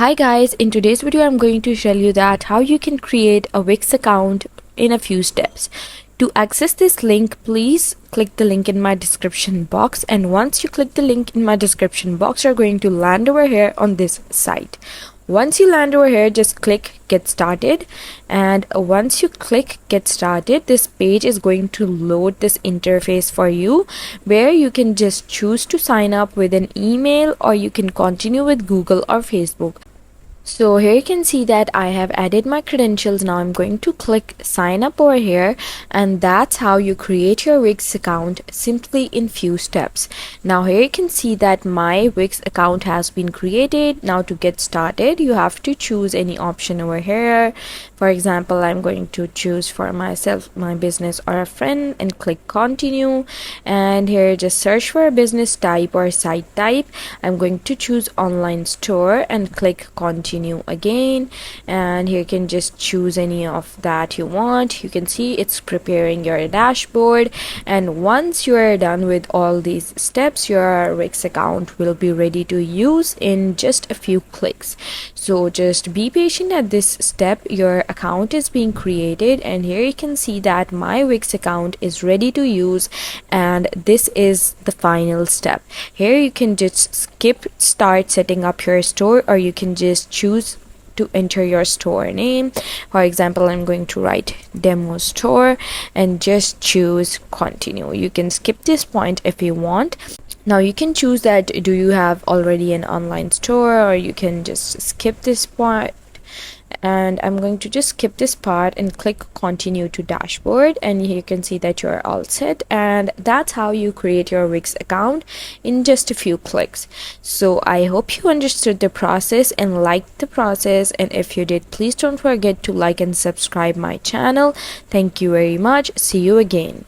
Hi guys, in today's video I'm going to show you that how you can create a Wix account in a few steps. To access this link, please click the link in my description box, and once you click the link in my description box, you're going to land over here on this site. Once you land over here, just click get started, and once you click get started, this page is going to load this interface for you where you can just choose to sign up with an email, or you can continue with Google or Facebook. So here you can see that I have added my credentials. Now I'm going to click sign up over here, and that's how you create your Wix account simply in few steps. Now here you can see that my Wix account has been created. Now to get started, you have to choose any option over here. For example, I'm going to choose for myself, my business, or a friend, and click continue. And here just search for a business type or site type. I'm going to choose online store and click continue again, and here you can just choose any of that you want. You can see it's preparing your dashboard, and once you are done with all these steps, your Wix account will be ready to use in just a few clicks. So just be patient at this step. Your account is being created, and here you can see that my Wix account is ready to use, and this is the final step. Here you can just skip start setting up your store, or you can just choose to enter your store name. For example, I'm going to write demo store and just choose continue. You can skip this point if you want. Now you can choose that do you have already an online store, or you can just skip this part. And I'm going to just skip this part and click continue to dashboard, and here you can see that you're all set. And that's how you create your Wix account in just a few clicks. So I hope you understood the process and liked the process, and if you did, please don't forget to like and subscribe my channel. Thank you very much. See you again.